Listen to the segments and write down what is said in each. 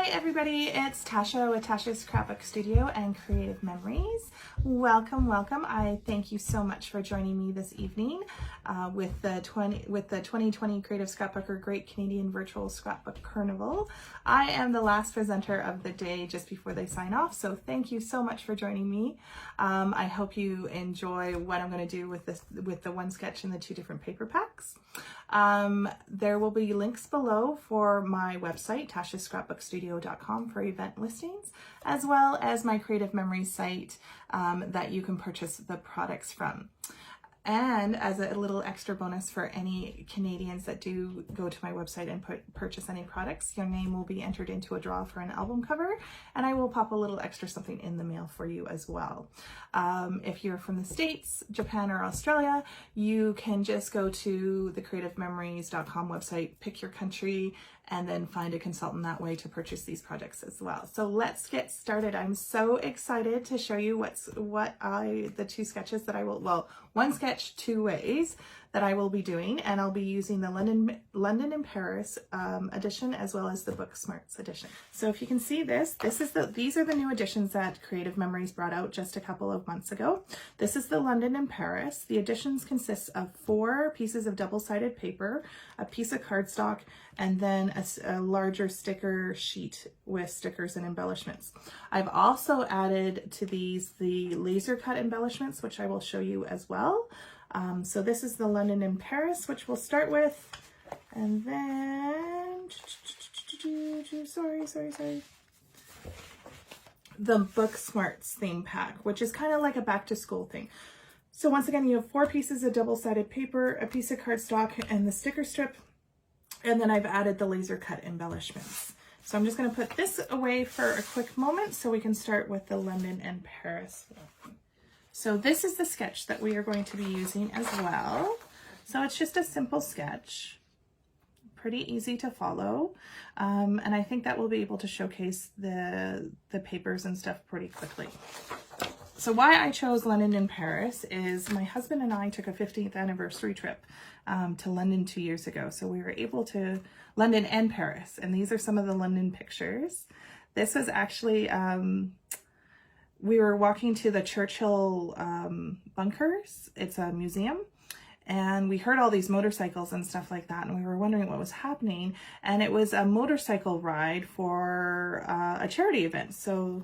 Hi everybody, it's Tasha with Tasha's Scrapbook Studio and Creative Memories. Welcome, welcome. I thank you so much for joining me this evening with the 2020 Creative Scrapbooker Great Canadian Virtual Scrapbook Carnival. I am the last presenter of the day just before they sign off, so thank you so much for joining me. I hope you enjoy what I'm going to do with the one sketch and the two different paper packs. There will be links below for my website, tashascrapbookstudio.com, for event listings, as well as my Creative Memories site that you can purchase the products from. And as a little extra bonus for any Canadians that do go to my website and purchase any products, your name will be entered into a draw for an album cover, and I will pop a little extra something in the mail for you as well. If you're from the States, Japan, or Australia, you can just go to the creativememories.com website, pick your country, and then find a consultant that way to purchase these projects as well. So let's get started. I'm so excited to show you the two sketches that I will, well, one sketch two ways that I will be doing, and I'll be using the London and Paris edition as well as the Book Smarts edition. So if you can see these are the new editions that Creative Memories brought out just a couple of months ago. This is the London and Paris. The editions consist of 4 pieces of double-sided paper, a piece of cardstock, and then a larger sticker sheet with stickers and embellishments. I've also added to these the laser cut embellishments, which I will show you as well. So this is the London and Paris, which we'll start with, and then, sorry. The Book Smarts theme pack, which is kind of like a back to school thing. So once again, you have 4 pieces of double-sided paper, a piece of cardstock, and the sticker strip, and then I've added the laser cut embellishments. So I'm just going to put this away for a quick moment so we can start with the London and Paris. So this is the sketch that we are going to be using as well. So it's just a simple sketch, pretty easy to follow. And I think that we'll be able to showcase the papers and stuff pretty quickly. So why I chose London and Paris is my husband and I took a 15th anniversary trip to London 2 years ago. So we were able to, London and Paris, and these are some of the London pictures. This was actually, we were walking to the Churchill bunkers. It's a museum. And we heard all these motorcycles and stuff like that, and we were wondering what was happening. And it was a motorcycle ride for a charity event. So,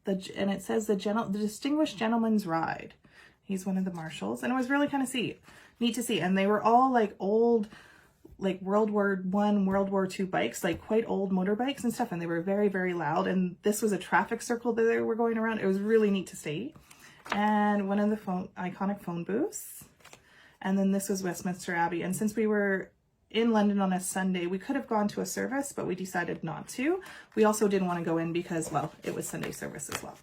and it says the Distinguished Gentleman's Ride. He's one of the marshals, and it was really kind of neat to see. And they were all like old, like World War I, World War II bikes, like quite old motorbikes and stuff, and they were very, very loud. And this was a traffic circle that they were going around. It was really neat to see. And one of the iconic phone booths. And then this was Westminster Abbey. And since we were in London on a Sunday, we could have gone to a service, but we decided not to. We also didn't want to go in because, well, it was Sunday service as well.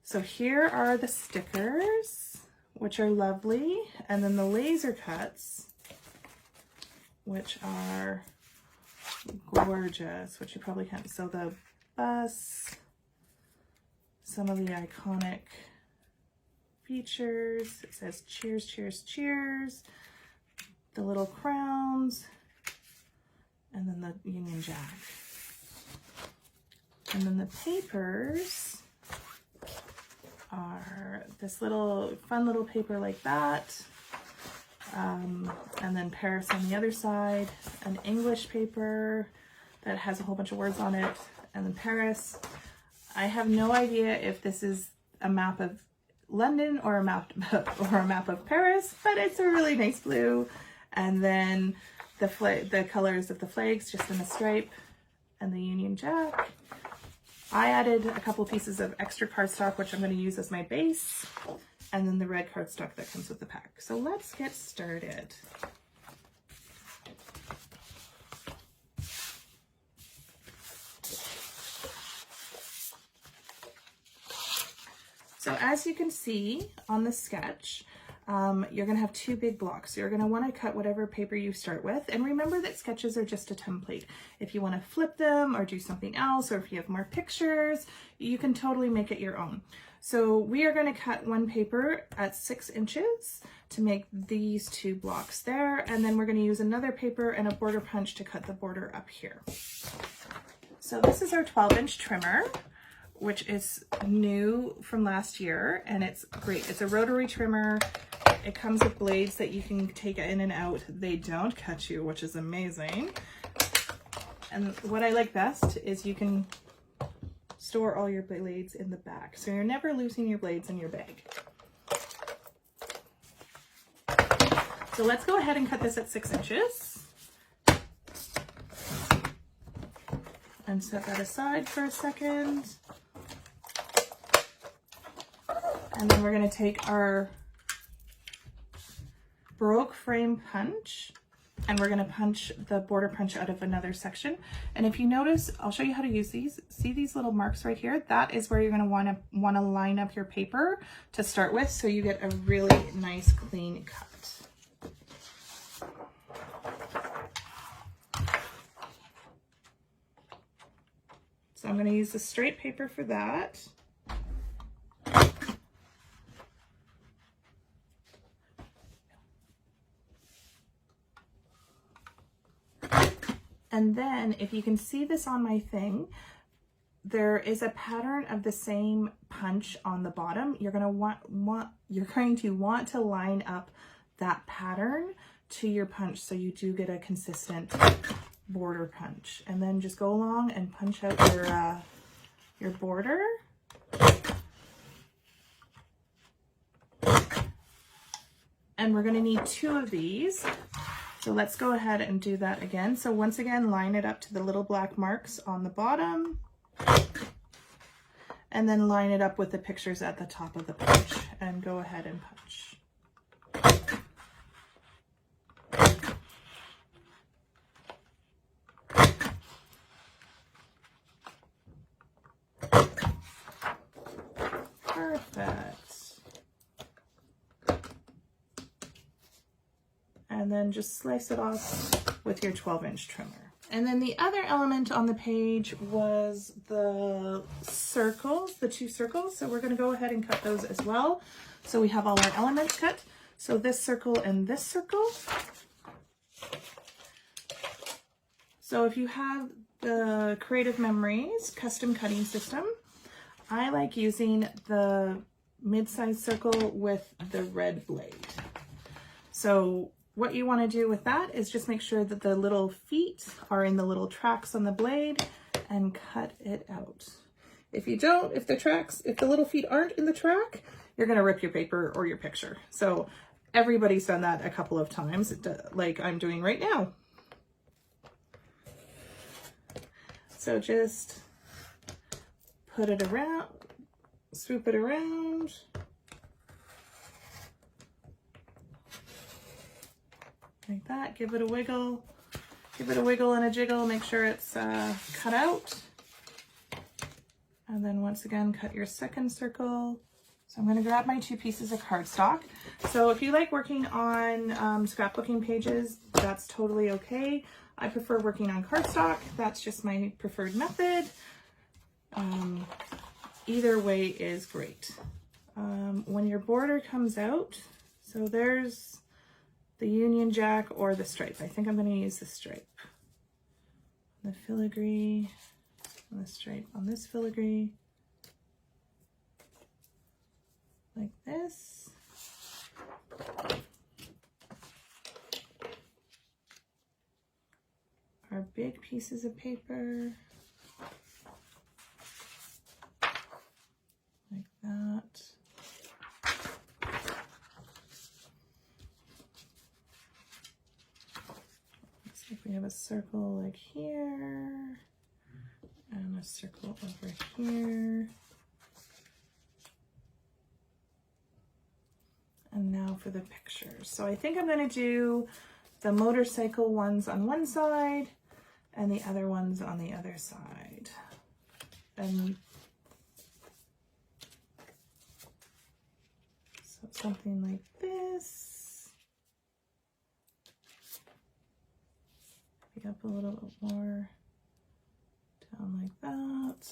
So here are the stickers, which are lovely. And then the laser cuts, which are gorgeous, which you probably can't. So the bus, some of the iconic features. It says cheers, cheers, cheers. The little crowns, and then the Union Jack. And then the papers are this little fun little paper like that. And then Paris on the other side, an English paper that has a whole bunch of words on it, and then Paris. I have no idea if this is a map of London or a map of Paris, but it's a really nice blue. And then the colors of the flags just in a stripe, and the Union Jack. I added a couple pieces of extra cardstock, which I'm going to use as my base, and then the red cardstock that comes with the pack. So let's get started. So as you can see on the sketch, you're going to have 2 big blocks. You're going to want to cut whatever paper you start with. And remember that sketches are just a template. If you want to flip them or do something else, or if you have more pictures, you can totally make it your own. So we are going to cut one paper at 6 inches to make these 2 blocks there. And then we're going to use another paper and a border punch to cut the border up here. So this is our 12-inch trimmer, which is new from last year, and it's great. It's a rotary trimmer. It comes with blades that you can take in and out. They don't cut you, which is amazing. And what I like best is you can store all your blades in the back, so you're never losing your blades in your bag. So let's go ahead and cut this at 6 inches. And set that aside for a second. And then we're going to take our Baroque frame punch and we're going to punch the border punch out of another section. And if you notice, I'll show you how to use these. See these little marks right here? That is where you're going to want to line up your paper to start with, so you get a really nice clean cut. So I'm going to use the straight paper for that. And then if you can see this on my thing, there is a pattern of the same punch on the bottom. You're going to want to line up that pattern to your punch so you do get a consistent border punch. And then just go along and punch out your border. And we're going to need 2 of these. So let's go ahead and do that again. So once again, line it up to the little black marks on the bottom, and then line it up with the pictures at the top of the punch, and go ahead and punch. Perfect. And then just slice it off with your 12-inch trimmer. And then the other element on the page was the circles, the 2 circles. So we're going to go ahead and cut those as well. So we have all our elements cut. So this circle and this circle. So if you have the Creative Memories custom cutting system, I like using the mid-size circle with the red blade. So what you want to do with that is just make sure that the little feet are in the little tracks on the blade and cut it out. If you don't, if the little feet aren't in the track, you're going to rip your paper or your picture. So everybody's done that a couple of times, like I'm doing right now. So just put it around, swoop it around. Like that, give it a wiggle and a jiggle, make sure it's cut out. And then once again, cut your second circle. So I'm gonna grab my 2 pieces of cardstock. So if you like working on scrapbooking pages, that's totally okay. I prefer working on cardstock. That's just my preferred method. Either way is great. When your border comes out, so there's the Union Jack or the stripe. I think I'm going to use the stripe. The filigree and the stripe on this filigree. Like this. Our big pieces of paper. Like that. We have a circle like here and a circle over here. And now for the pictures. So I think I'm going to do the motorcycle ones on one side and the other ones on the other side. And so something like this. Up a little bit more, down like that.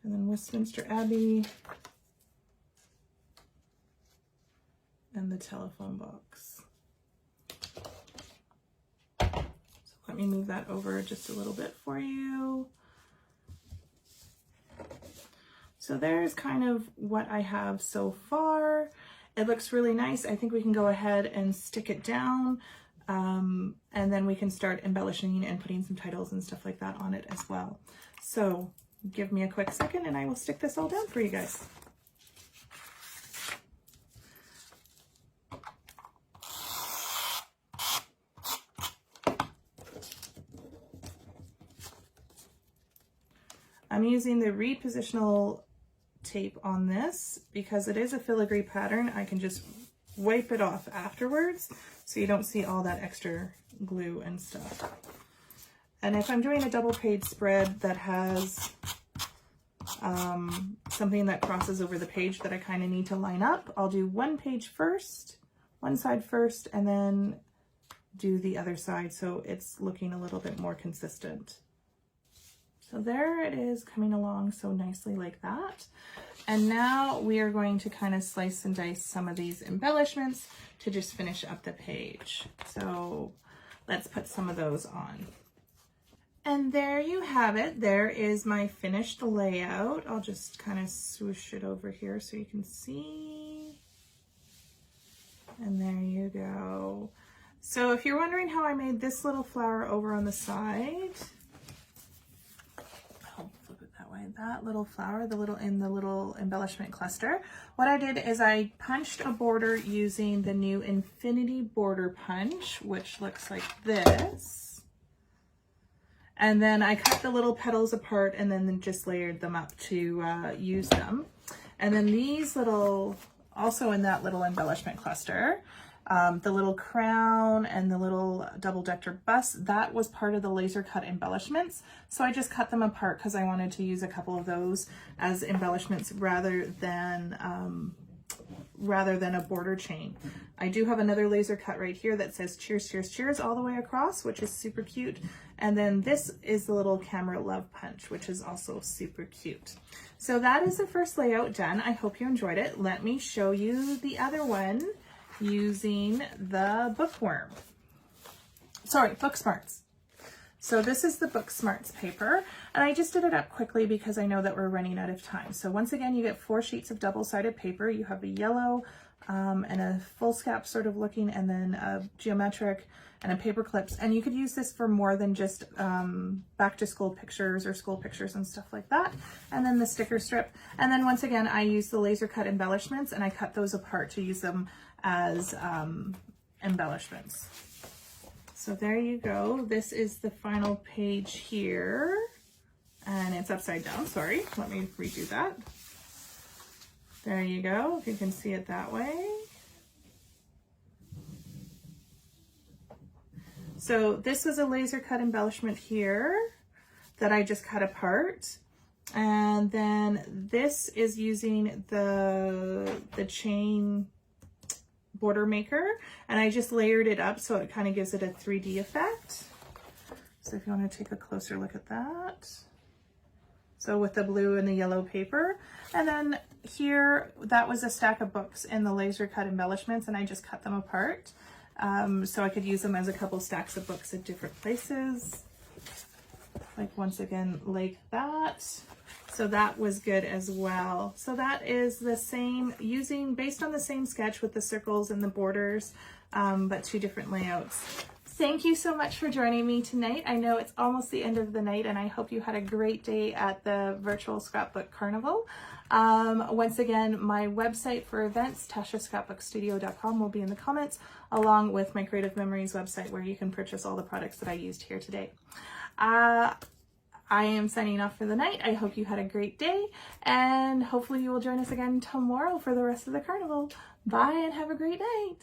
And then Westminster Abbey and the telephone box. me move that over just a little bit for you. So there's kind of what I have so far. It looks really nice. I think we can go ahead and stick it down, and then we can start embellishing and putting some titles and stuff like that on it as well. So give me a quick second and I will stick this all down for you guys. I'm using the repositional tape on this because it is a filigree pattern. I can just wipe it off afterwards so you don't see all that extra glue and stuff. And if I'm doing a double page spread that has something that crosses over the page that I kind of need to line up, I'll do one page first, one side first, and then do the other side so it's looking a little bit more consistent. So there it is, coming along so nicely like that. And now we are going to kind of slice and dice some of these embellishments to just finish up the page. So let's put some of those on. And there you have it. There is my finished layout. I'll just kind of swoosh it over here so you can see. And there you go. So if you're wondering how I made this little flower over on the side, that little flower, the little embellishment cluster, what I did is I punched a border using the new Infinity Border Punch, which looks like this. And then I cut the little petals apart and then just layered them up to use them. And then these little, also in that little embellishment cluster, the little crown and the little double-decker bus, that was part of the laser cut embellishments. So I just cut them apart because I wanted to use a couple of those as embellishments rather than a border chain. I do have another laser cut right here that says cheers, cheers, cheers all the way across, which is super cute. And then this is the little camera love punch, which is also super cute. So that is the first layout done. I hope you enjoyed it. Let me show you the other one using the bookworm. Sorry, Book Smarts. So this is the Book Smarts paper, and I just did it up quickly because I know that we're running out of time. So once again, you get 4 sheets of double-sided paper. You have a yellow and a foolscap sort of looking, and then a geometric and a paper clips. And you could use this for more than just back to school pictures or school pictures and stuff like that. And then the sticker strip. And then once again, I use the laser cut embellishments and I cut those apart to use them as embellishments. So there you go. This is the final page here, and it's upside down. Sorry, let me redo that. There you go, if you can see it that way. So this was a laser cut embellishment here that I just cut apart. And then this is using the chain border maker, and I just layered it up so it kind of gives it a 3D effect. So if you want to take a closer look at that. So with the blue and the yellow paper. And then here, that was a stack of books in the laser cut embellishments, and I just cut them apart. So I could use them as a couple stacks of books at different places. Like once again, like that. So that was good as well. So that is the same, based on the same sketch with the circles and the borders, but 2 different layouts. Thank you so much for joining me tonight. I know it's almost the end of the night, and I hope you had a great day at the virtual scrapbook carnival. Once again, my website for events, TashaScrapbookStudio.com, will be in the comments, along with my Creative Memories website where you can purchase all the products that I used here today. I am signing off for the night. I hope you had a great day, and hopefully you will join us again tomorrow for the rest of the carnival. Bye and have a great night.